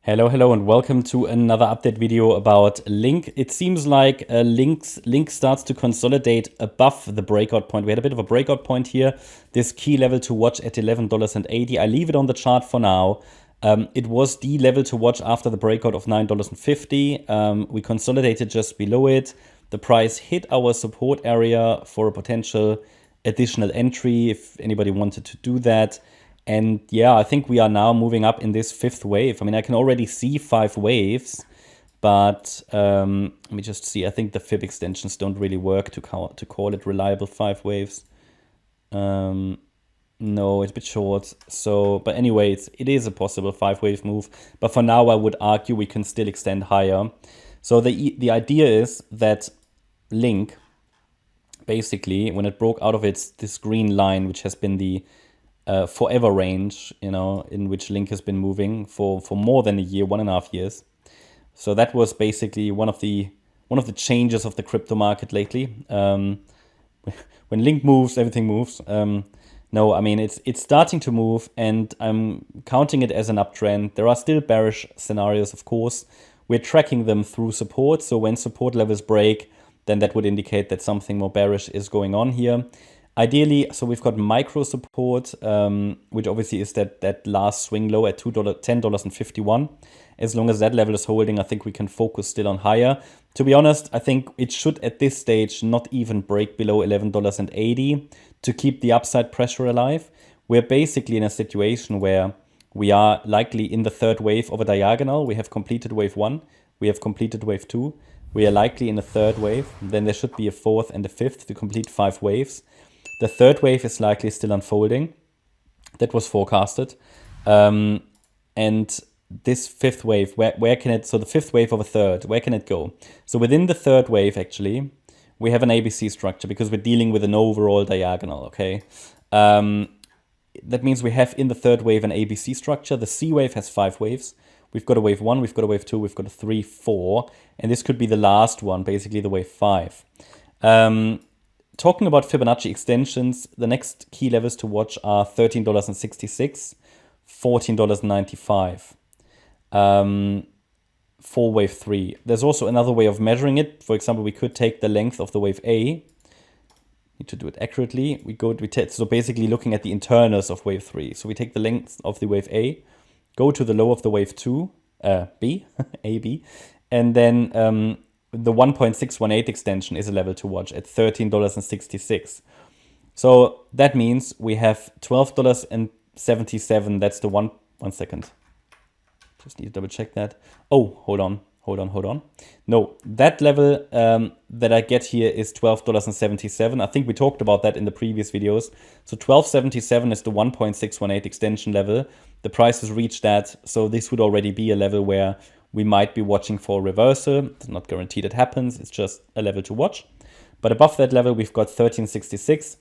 Hello, and welcome to another update video about Link. It seems like Link starts to consolidate above the breakout point. We had a bit of a breakout point here. This key level to watch at $11.80. I leave it on the chart for now. It was the level to watch after the breakout of $9.50. We consolidated just below it. The price hit our support area for a potential additional entry if anybody wanted to do that. And yeah, I think we are now moving up in this fifth wave. I mean, I can already see 5 waves, but let me just see. I think the fib extensions don't really work to call it reliable 5 waves. No, it's a bit short. So, but anyway, it is a possible 5-wave move. But for now, I would argue we can still extend higher. So the idea is that Link, basically, when it broke out of this green line, which has been the forever range, in which Link has been moving for more than a year, 1.5 years. So that was basically one of the changes of the crypto market lately. When Link moves, everything moves. No, I mean it's starting to move, and I'm counting it as an uptrend. There are still bearish scenarios, of course. We're tracking them through support. So when support levels break, then that would indicate that something more bearish is going on here. Ideally, so we've got micro support, which obviously is that last swing low at $10.51. As long as that level is holding, I think we can focus still on higher. To be honest, I think it should at this stage not even break below $11.80 to keep the upside pressure alive. We're basically in a situation where we are likely in the third wave of a diagonal. We have completed wave 1. We have completed wave 2. We are likely in a third wave. Then there should be a fourth and a fifth to complete 5 waves. The third wave is likely still unfolding. That was forecasted. And this fifth wave, where can it, so the fifth wave of a third, where can it go? So within the third wave, actually, we have an ABC structure because we're dealing with an overall diagonal, okay? That means we have in the third wave an ABC structure. The C wave has 5 waves. We've got a wave 1, we've got a wave 2, we've got a 3, 4. And this could be the last one, basically the wave 5. Talking about Fibonacci extensions, the next key levels to watch are $13.66, $14.95 for wave 3. There's also another way of measuring it. For example, we could take the length of the wave A. Need to do it accurately. So basically looking at the internals of wave 3. So we take the length of the wave A, go to the low of the wave 2, B, AB, and then the 1.618 extension is a level to watch at $13.66. So that means we have $12.77. That's the one second. Just need to double check that. Oh, hold on. No, that level that I get here is $12.77. I think we talked about that in the previous videos. So $12.77 is the 1.618 extension level. The price has reached that. So this would already be a level where we might be watching for a reversal. It's not guaranteed it happens. It's just a level to watch. But above that level, we've got 1366,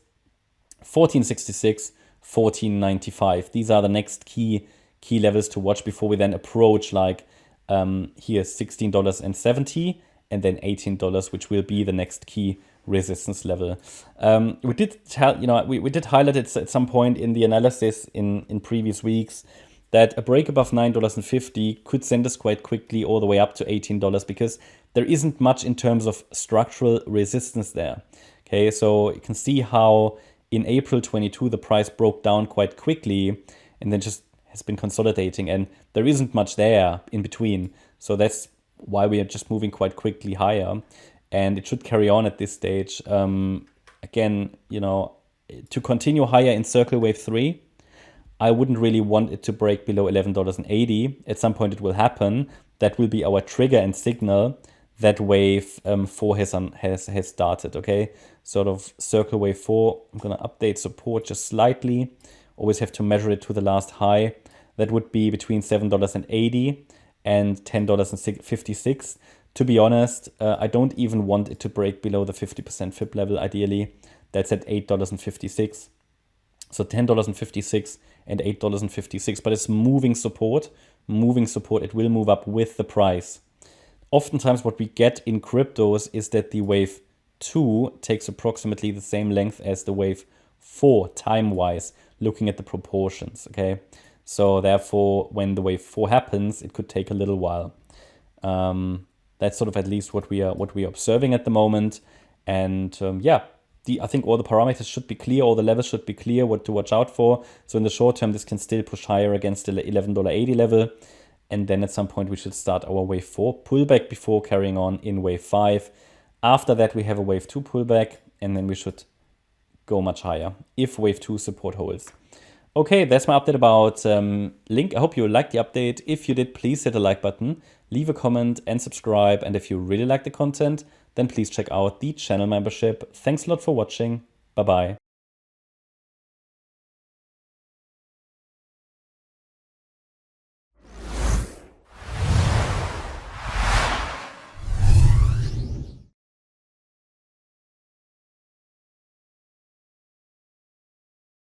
1466, 1495. These are the next key levels to watch before we then approach like here $16.70 and then $18, which will be the next key resistance level. We did highlight it at some point in the analysis in previous weeks that a break above $9.50 could send us quite quickly all the way up to $18 because there isn't much in terms of structural resistance there. Okay, so you can see how in April 22 the price broke down quite quickly and then just has been consolidating, and there isn't much there in between. So that's why we are just moving quite quickly higher, and it should carry on at this stage. Again, to continue higher in circle wave 3, I wouldn't really want it to break below $11.80. At some point it will happen. That will be our trigger and signal that wave 4 has started, okay? Sort of circle wave 4. I'm going to update support just slightly. Always have to measure it to the last high. That would be between $7.80 and $10.56. To be honest, I don't even want it to break below the 50% fib level ideally. That's at $8.56. So $10.56 and $8.56, but it's moving support. It will move up with the price. Oftentimes what we get in cryptos is that the wave 2 takes approximately the same length as the wave 4 time-wise, looking at the proportions, okay? So therefore, when the wave 4 happens, it could take a little while. That's sort of at least what we are observing at the moment. And yeah, I think all the parameters should be clear, all the levels should be clear, what to watch out for. So in the short term, this can still push higher against the $11.80 level. And then at some point, we should start our wave 4 pullback before carrying on in wave 5. After that, we have a wave 2 pullback, and then we should go much higher if wave 2 support holds. Okay, that's my update about Link. I hope you liked the update. If you did, please hit the like button, leave a comment and subscribe. And if you really like the content, then please check out the channel membership. Thanks a lot for watching. Bye-bye.